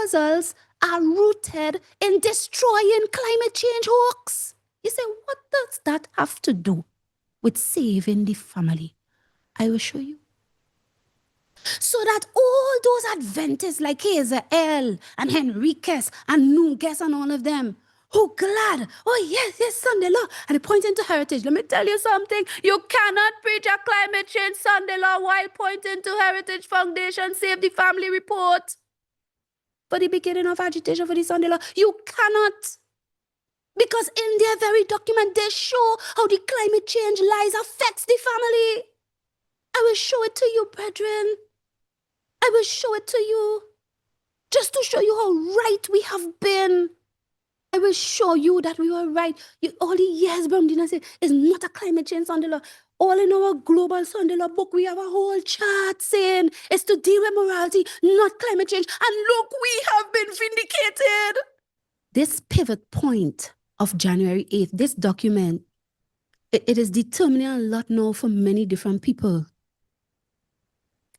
proposals are rooted in destroying climate change hoax. You say, what does that have to do with saving the family? I will show you. So that all those Adventists like Hazel and Henriquez and Nuges and all of them who glad, oh yes, Sunday law, and they pointing to heritage. Let me tell you something. You cannot preach a climate change Sunday law while pointing to Heritage Foundation Save the Family report for the beginning of agitation for the Sunday law. You cannot. Because in their very document, they show how the climate change lies affects the family. I will show it to you, brethren. I will show it to you. Just to show you how right we have been. I will show you that we were right. All the years, Bram didn't say, it's not a climate change Sunday law. All in our global Sunday law book, we have a whole chart saying it's to deal with morality, not climate change. And look, we have been vindicated. This pivot point of January 8th, this document, it is determining a lot now for many different people.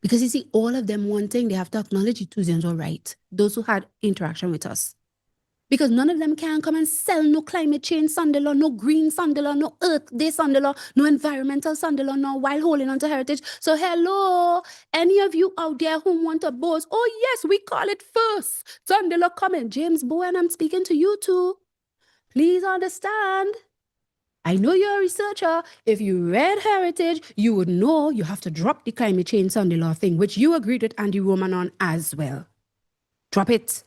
Because you see, all of them, one thing, they have to acknowledge the Thusians were right. Those who had interaction with us. Because none of them can come and sell no climate change Sunday law, no green Sunday law, no Earth Day Sunday law, no environmental Sunday law, no while holding on to heritage. So hello, any of you out there who want to boast, oh yes, we call it first Sunday law coming. James Bowen, I'm speaking to you too. Please understand. I know you're a researcher. If you read Heritage, you would know you have to drop the climate change Sunday law thing, which you agreed with Andy Roman on as well. Drop it.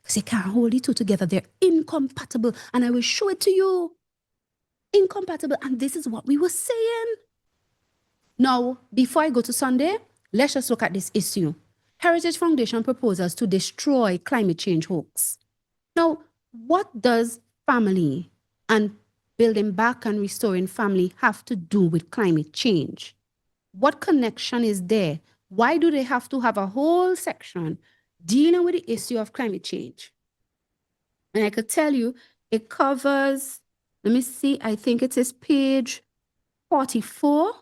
Because you can't hold the two together. They're incompatible. And I will show it to you. Incompatible. And this is what we were saying. Now, before I go to Sunday, let's just look at this issue. Heritage Foundation proposes to destroy climate change hoax. Now, what does family and building back and restoring family have to do with climate change? What connection is there? Why do they have to have a whole section dealing with the issue of climate change? And I could tell you, it covers, let me see, I think it is page 44.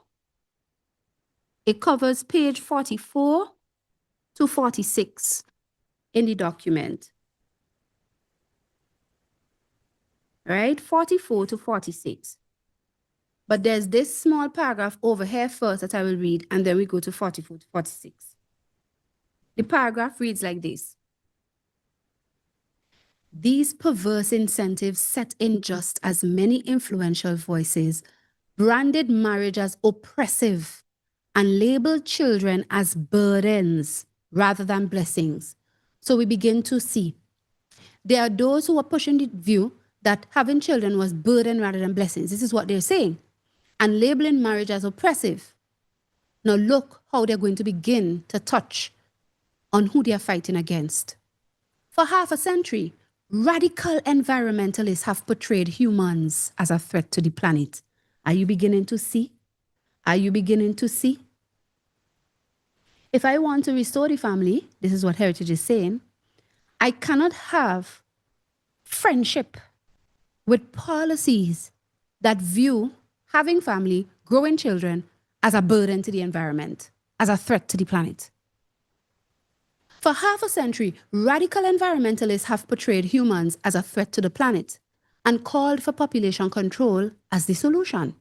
It covers page 44 to 46 in the document. Right, 44 to 46. But there's this small paragraph over here first that I will read, and then we go to 44 to 46. The paragraph reads like this. These perverse incentives set in just as many influential voices, branded marriage as oppressive, and labeled children as burdens rather than blessings. So we begin to see there are those who are pushing the view that having children was burden rather than blessings. This is what they're saying. And labeling marriage as oppressive. Now look how they're going to begin to touch on who they are fighting against. For half a century, radical environmentalists have portrayed humans as a threat to the planet. Are you beginning to see? Are you beginning to see? If I want to restore the family, this is what Heritage is saying, I cannot have friendship with policies that view having family, growing children as a burden to the environment, as a threat to the planet. For half a century, radical environmentalists have portrayed humans as a threat to the planet and called for population control as the solution.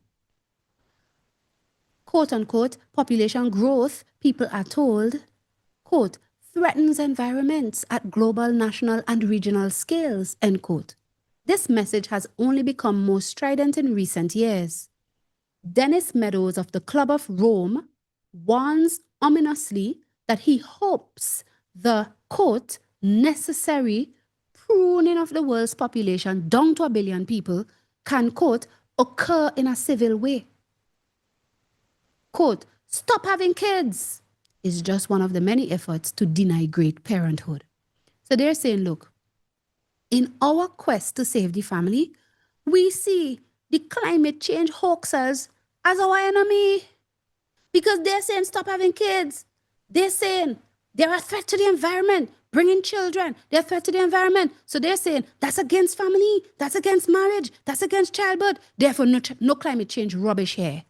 Quote unquote, population growth, people are told, quote, threatens environments at global, national, and regional scales, end quote. This message has only become more strident in recent years. Dennis Meadows of the Club of Rome warns ominously that he hopes the, quote, necessary pruning of the world's population down to 1 billion people can, quote, occur in a civil way. Quote, stop having kids is just one of the many efforts to deny great parenthood. So they're saying, look, in our quest to save the family, we see the climate change hoaxers as our enemy. Because they're saying stop having kids. They're saying they're a threat to the environment, bringing children. They're a threat to the environment. So they're saying that's against family, that's against marriage, that's against childbirth. Therefore, no climate change rubbish here.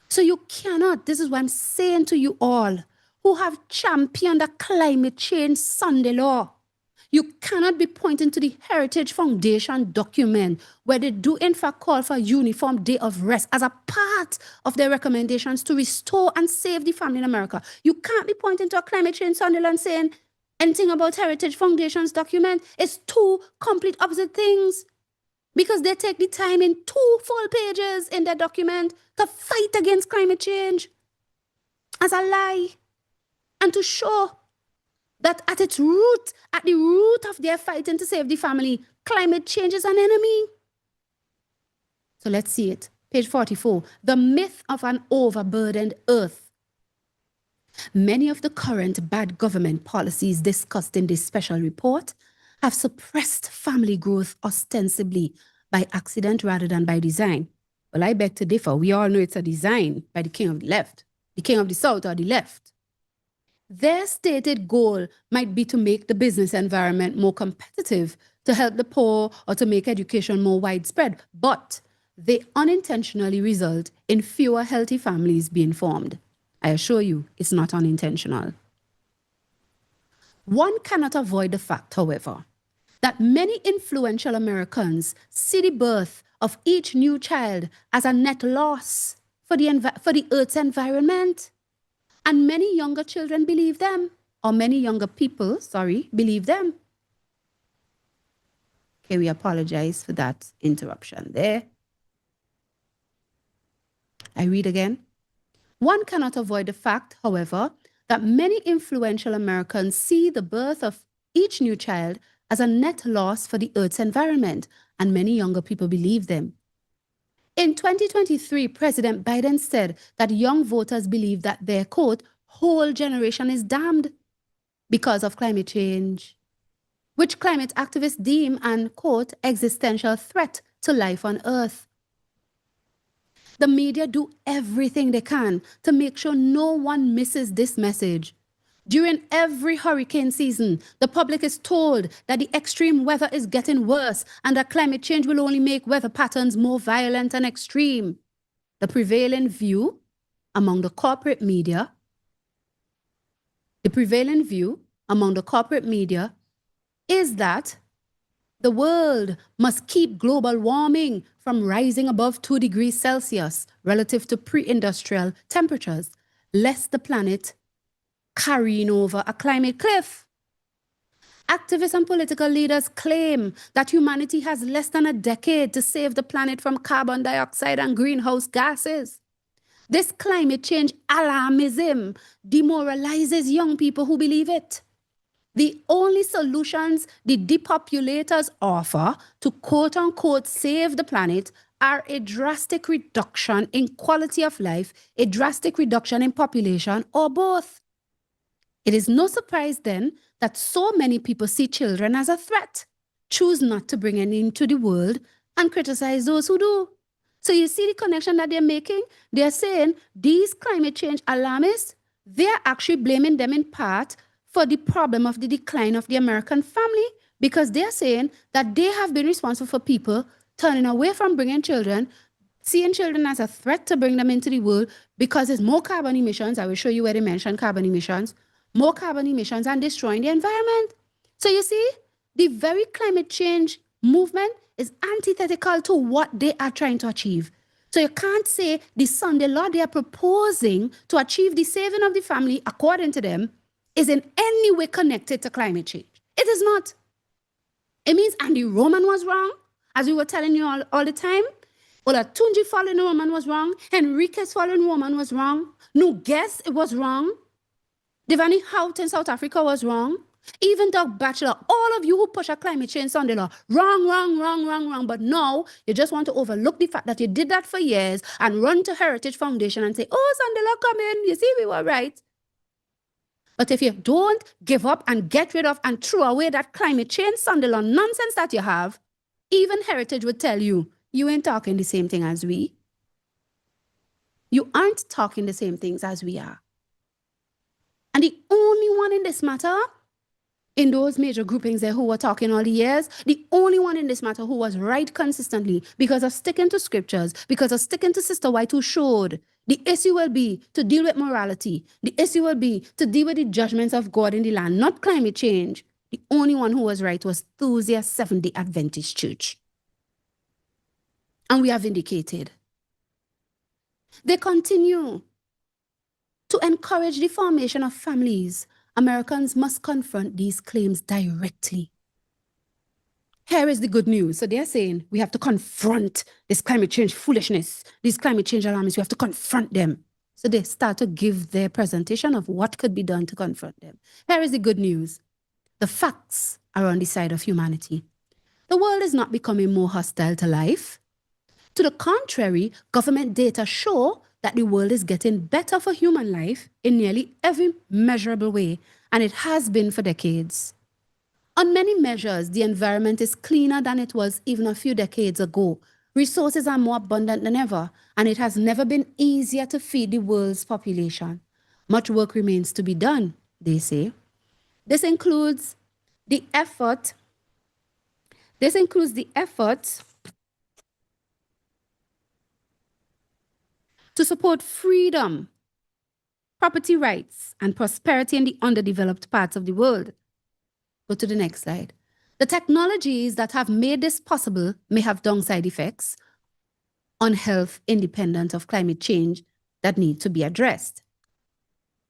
So you cannot, this is what I'm saying to you all, who have championed the climate change Sunday law. You cannot be pointing to the Heritage Foundation document where they do in fact call for a uniform day of rest as a part of their recommendations to restore and save the family in America. You can't be pointing to a climate change Sunday law and saying anything about Heritage Foundation's document. It's two complete opposite things, because they take the time in 2 full pages in their document to fight against climate change as a lie, and to show that at its root, at the root of their fighting to save the family, climate change is an enemy. So let's see it. Page 44, the myth of an overburdened earth. Many of the current bad government policies discussed in this special report have suppressed family growth ostensibly by accident rather than by design. Well, I beg to differ. We all know it's a design by the king of the left, the king of the south or the left. Their stated goal might be to make the business environment more competitive, to help the poor, or to make education more widespread, but they unintentionally result in fewer healthy families being formed. I assure you, it's not unintentional. One cannot avoid the fact, however, that many influential Americans see the birth of each new child as a net loss for the Earth's environment. And many younger children believe them, or many younger people, believe them. Okay, we apologize for that interruption there. I read again. One cannot avoid the fact, however, that many influential Americans see the birth of each new child as a net loss for the Earth's environment, and many younger people believe them. In 2023, President Biden said that young voters believe that their, quote, whole generation is damned because of climate change, which climate activists deem an, quote, existential threat to life on Earth. The media do everything they can to make sure no one misses this message. During every hurricane season, the public is told that the extreme weather is getting worse and that climate change will only make weather patterns more violent and extreme. The prevailing view among the corporate media is that the world must keep global warming from rising above 2 degrees Celsius relative to pre-industrial temperatures, lest the planet carrying over a climate cliff. Activists and political leaders claim that humanity has less than a decade to save the planet from carbon dioxide and greenhouse gases. This climate change alarmism demoralizes young people who believe it. The only solutions the depopulators offer to quote-unquote save the planet are a drastic reduction in quality of life, a drastic reduction in population, or both. It is no surprise then that so many people see children as a threat, choose not to bring any into the world, and criticize those who do. So you see the connection that they're making? They're saying these climate change alarmists, they're actually blaming them in part for the problem of the decline of the American family, because they're saying that they have been responsible for people turning away from bringing children, seeing children as a threat to bring them into the world because there's more carbon emissions. I will show you where they mention carbon emissions. More carbon emissions and destroying the environment. So you see, the very climate change movement is antithetical to what they are trying to achieve. So you can't say the Sunday law they are proposing to achieve the saving of the family, according to them, is in any way connected to climate change. It is not. It means Andy Roman was wrong, as we were telling you all the time. Olatunji following Roman was wrong. Henriquez following Roman was wrong. Nugues, it was wrong. Devani Hout in South Africa was wrong. Even Doug Batchelor, all of you who push a climate change Sunday law, wrong. But no, you just want to overlook the fact that you did that for years and run to Heritage Foundation and say, oh, Sunday law come in. You see, we were right. But if you don't give up and get rid of and throw away that climate change Sunday law nonsense that you have, even Heritage would tell you, you ain't talking the same thing as we. You aren't talking the same things as we are. And the only one in this matter in those major groupings there who were talking all the years, the only one in this matter who was right consistently because of sticking to scriptures, because of sticking to Sister White who showed the issue will be to deal with morality. The issue will be to deal with the judgments of God in the land, not climate change. The only one who was right was Thusia Seventh, the Adventist Church. And we have vindicated. They continue to encourage the formation of families. Americans must confront these claims directly. Here is the good news. So they're saying we have to confront this climate change foolishness, these climate change alarmists. We have to confront them. So they start to give their presentation of what could be done to confront them. Here is the good news. The facts are on the side of humanity. The world is not becoming more hostile to life. To the contrary, government data show that the world is getting better for human life in nearly every measurable way, and it has been for decades. On many measures, the environment is cleaner than it was even a few decades ago. Resources are more abundant than ever, and it has never been easier to feed the world's population. Much work remains to be done, they say. This includes the effort to support freedom, property rights, and prosperity in the underdeveloped parts of the world. Go to the next slide. The technologies that have made this possible may have downside effects on health independent of climate change that need to be addressed.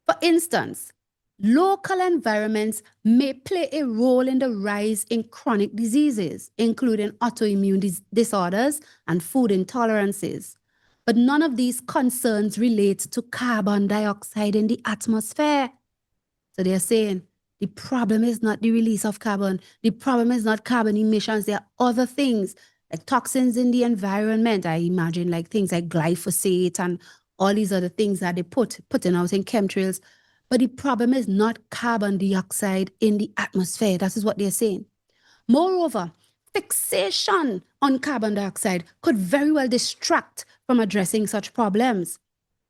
For instance, local environments may play a role in the rise in chronic diseases, including autoimmune disorders and food intolerances. But none of these concerns relate to carbon dioxide in the atmosphere. So they're saying the problem is not the release of carbon. The problem is not carbon emissions. There are other things like toxins in the environment. I imagine like things like glyphosate and all these other things that they putting out in chemtrails. But the problem is not carbon dioxide in the atmosphere. That is what they're saying. Moreover, fixation on carbon dioxide could very well distract from addressing such problems.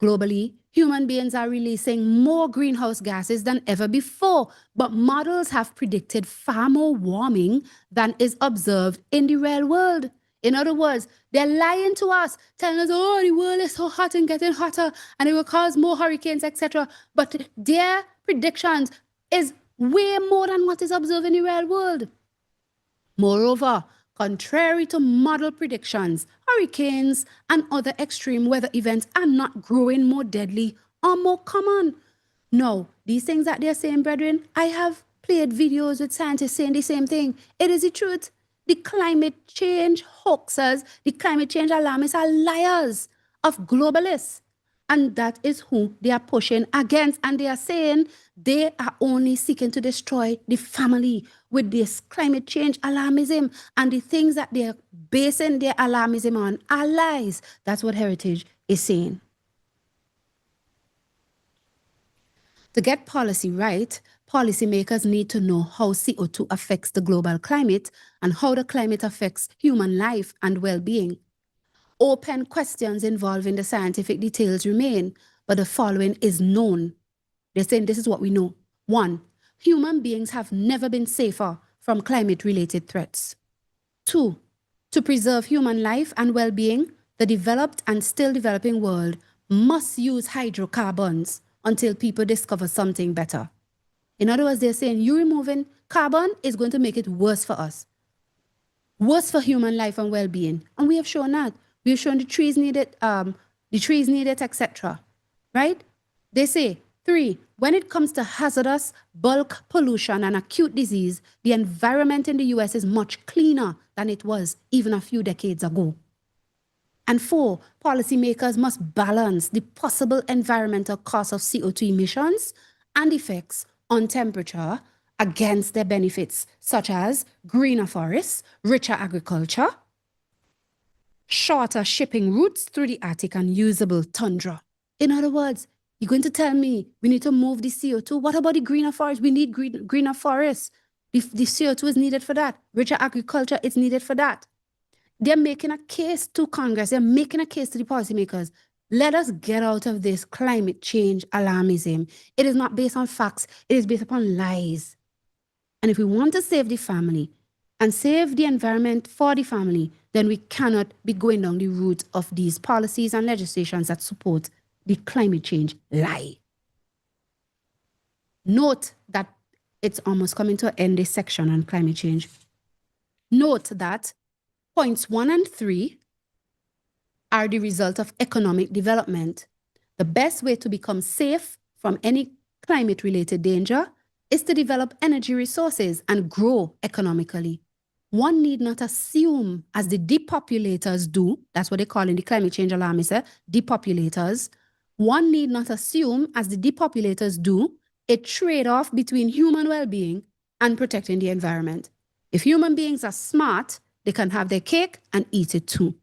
Globally, human beings are releasing more greenhouse gases than ever before, but models have predicted far more warming than is observed in the real world. In other words, they're lying to us, telling us, oh, the world is so hot and getting hotter, and it will cause more hurricanes, etc. But their predictions is way more than what is observed in the real world. Moreover, contrary to model predictions, hurricanes and other extreme weather events are not growing more deadly or more common. No, these things that they're saying, brethren, I have played videos with scientists saying the same thing. It is the truth. The climate change hoaxers, the climate change alarmists are liars of globalists. And that is who they are pushing against. And they are saying they are only seeking to destroy the family with this climate change alarmism. And the things that they are basing their alarmism on are lies. That's what Heritage is saying. To get policy right, policymakers need to know how CO2 affects the global climate and how the climate affects human life and well-being. Open questions involving the scientific details remain, but the following is known. They're saying this is what we know. 1, human beings have never been safer from climate-related threats. 2, to preserve human life and well-being, the developed and still developing world must use hydrocarbons until people discover something better. In other words, they're saying you removing carbon is going to make it worse for us, worse for human life and well-being. And we have shown that. We have shown the trees needed, etc. Right? They say, 3, when it comes to hazardous bulk pollution and acute disease, the environment in the US is much cleaner than it was even a few decades ago. And 4, policymakers must balance the possible environmental costs of CO2 emissions and effects on temperature against their benefits, such as greener forests, richer agriculture, shorter shipping routes through the Arctic, and usable tundra. In other words, you're going to tell me we need to move the CO2. What about the greener forests? We need greener forests. The CO2 is needed for that. Richer agriculture is needed for that. They're making a case to Congress. They're making a case to the policymakers. Let us get out of this climate change alarmism. It is not based on facts. It is based upon lies. And if we want to save the family and save the environment for the family, then we cannot be going down the route of these policies and legislations that support the climate change lie. Note that it's almost coming to an end, this section on climate change. Note that points 1 and 3 are the result of economic development. The best way to become safe from any climate-related danger is to develop energy resources and grow economically. One need not assume, as the depopulators do, that's what they call in the climate change alarmism, depopulators. One need not assume, as the depopulators do, a trade-off between human well-being and protecting the environment. If human beings are smart, they can have their cake and eat it too.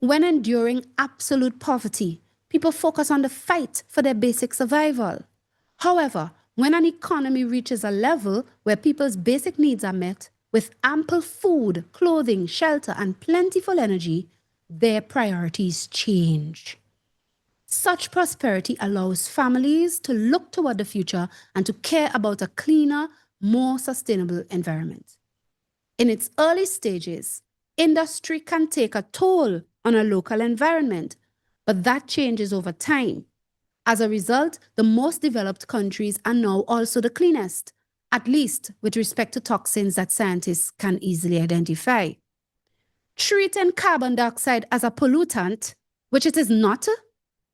When enduring absolute poverty, people focus on the fight for their basic survival. However, when an economy reaches a level where people's basic needs are met with ample food, clothing, shelter, and plentiful energy, their priorities change. Such prosperity allows families to look toward the future and to care about a cleaner, more sustainable environment. In its early stages, industry can take a toll on a local environment, but that changes over time. As a result, the most developed countries are now also the cleanest, at least with respect to toxins that scientists can easily identify. Treating carbon dioxide as a pollutant, which it is not,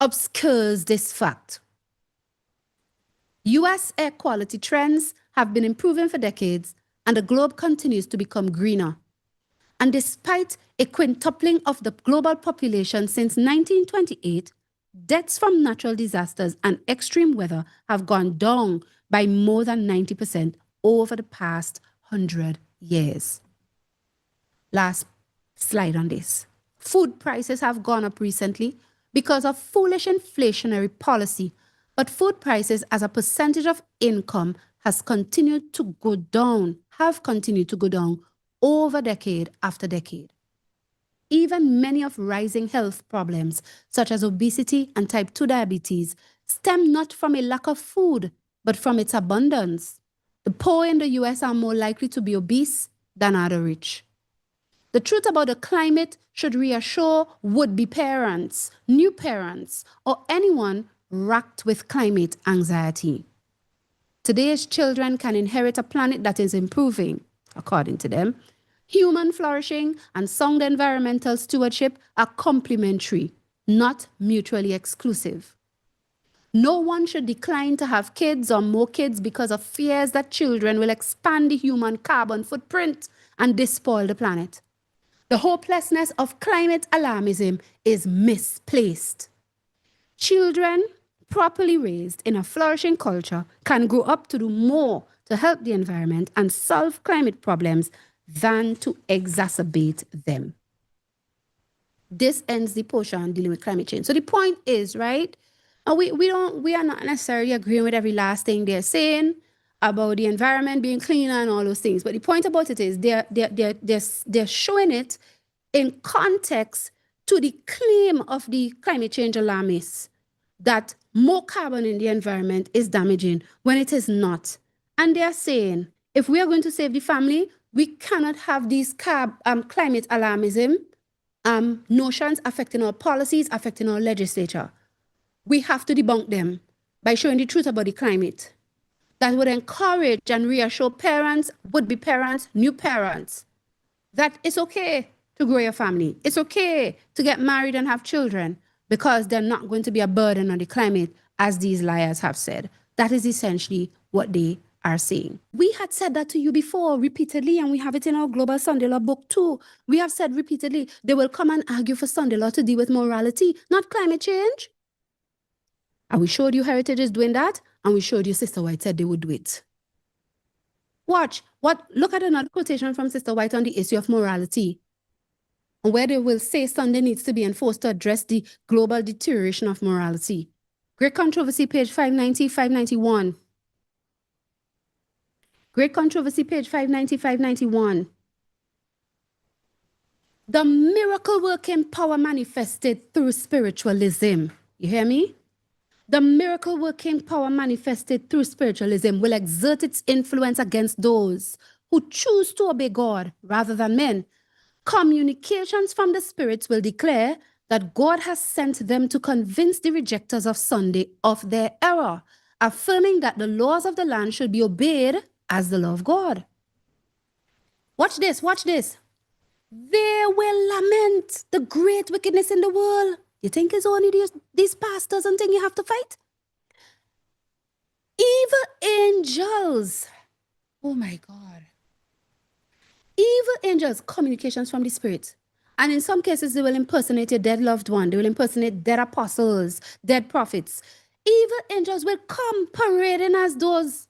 obscures this fact. US air quality trends have been improving for decades, and the globe continues to become greener. And despite a quintupling of the global population since 1928, deaths from natural disasters and extreme weather have gone down by more than 90% over the past 100 years. Last slide on this. Food prices have gone up recently because of foolish inflationary policy, but food prices as a percentage of income have continued to go down over decade after decade. Even many of rising health problems, such as obesity and type 2 diabetes, stem not from a lack of food, but from its abundance. The poor in the US are more likely to be obese than are the rich. The truth about the climate should reassure would-be parents, new parents, or anyone racked with climate anxiety. Today's children can inherit a planet that is improving, according to them. Human flourishing and sound environmental stewardship are complementary, not mutually exclusive. No one should decline to have kids or more kids because of fears that children will expand the human carbon footprint and despoil the planet. The hopelessness of climate alarmism is misplaced. Children properly raised in a flourishing culture can grow up to do more to help the environment and solve climate problems than to exacerbate them. This ends the portion on dealing with climate change. So the point is, right, we are not necessarily agreeing with every last thing they're saying about the environment being cleaner and all those things. But the point about it is they're showing it in context to the claim of the climate change alarmists that more carbon in the environment is damaging when it is not. And they're saying, if we are going to save the family, we cannot have these climate alarmism notions affecting our policies, affecting our legislature. We have to debunk them by showing the truth about the climate. That would encourage and reassure parents, would-be parents, new parents, that it's okay to grow your family. It's okay to get married and have children because they're not going to be a burden on the climate, as these liars have said. That is essentially what they are saying. We had said that to you before repeatedly, and we have it in our Global Sunday Law book too. We have said repeatedly, they will come and argue for Sunday Law to deal with morality, not climate change. And we showed you Heritage is doing that, and we showed you Sister White said they would do it. Watch, look at another quotation from Sister White on the issue of morality, where they will say Sunday needs to be enforced to address the global deterioration of morality. Great Controversy, page 590, 591. Great Controversy, page 590, 591. The miracle working power manifested through spiritualism. You hear me? The miracle working power manifested through spiritualism will exert its influence against those who choose to obey God rather than men. Communications from the spirits will declare that God has sent them to convince the rejectors of Sunday of their error, affirming that the laws of the land should be obeyed as the law of God. Watch this, watch this. They will lament the great wickedness in the world. You think it's only these pastors and things you have to fight? Evil angels. Oh my God. Evil angels, communications from the spirit. And in some cases, they will impersonate a dead loved one. They will impersonate dead apostles, dead prophets. Evil angels will come parading as those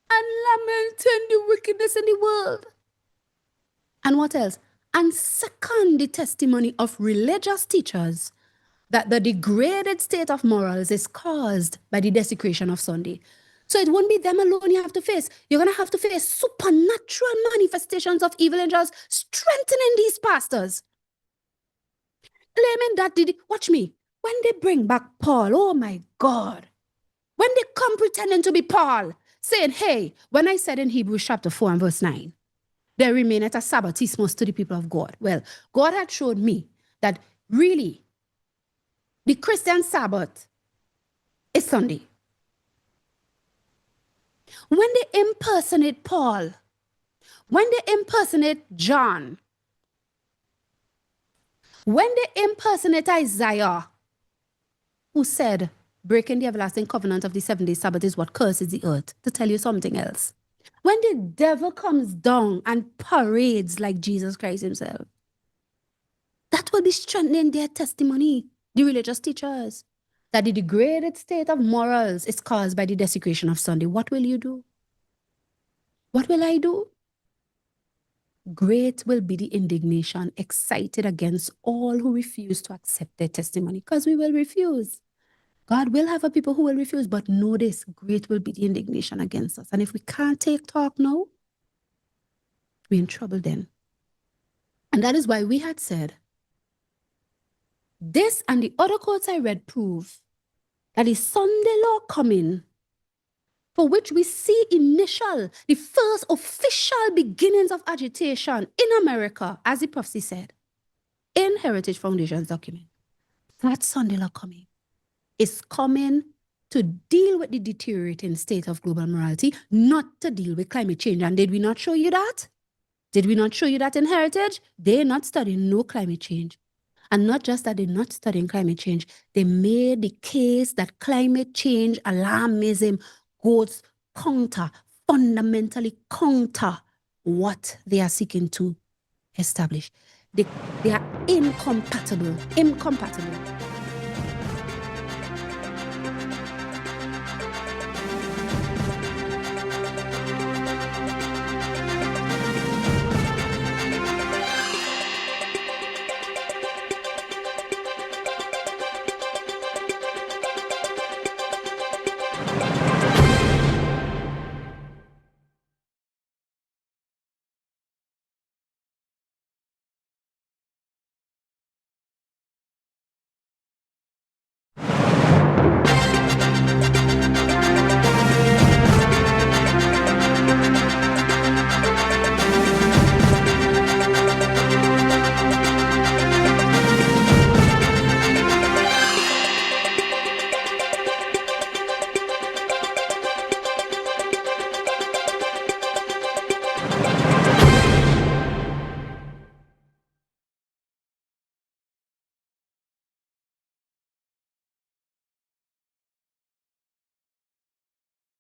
and lamenting the wickedness in the world. And what else? And second, the testimony of religious teachers that the degraded state of morals is caused by the desecration of Sunday. So it won't be them alone you have to face. You're going to have to face supernatural manifestations of evil angels strengthening these pastors. Claiming that, watch me, when they bring back Paul, oh my God, when they come pretending to be Paul, saying, hey, when I said in Hebrews chapter 4 and verse 9, there remaineth a sabbatismus to the people of God. Well, God had showed me that really the Christian Sabbath is Sunday. When they impersonate Paul, when they impersonate John, when they impersonate Isaiah, who said, breaking the everlasting covenant of the 7-day Sabbath is what curses the earth, to tell you something else. When the devil comes down and parades like Jesus Christ himself, that will be strengthening their testimony, the religious teachers, that the degraded state of morals is caused by the desecration of Sunday. What will you do? What will I do? Great will be the indignation excited against all who refuse to accept their testimony, because we will refuse. God will have a people who will refuse, but know this, great will be the indignation against us. And if we can't take talk now, we're in trouble then. And that is why we had said, this and the other quotes I read prove that the Sunday law coming, for which we see the first official beginnings of agitation in America, as the prophecy said, in Heritage Foundation's document, that Sunday law coming is coming to deal with the deteriorating state of global morality, not to deal with climate change. And did we not show you that? Did we not show you that in Heritage? They're not studying no climate change. And not just that they're not studying climate change, they made the case that climate change alarmism goes fundamentally counter what they are seeking to establish. They are incompatible.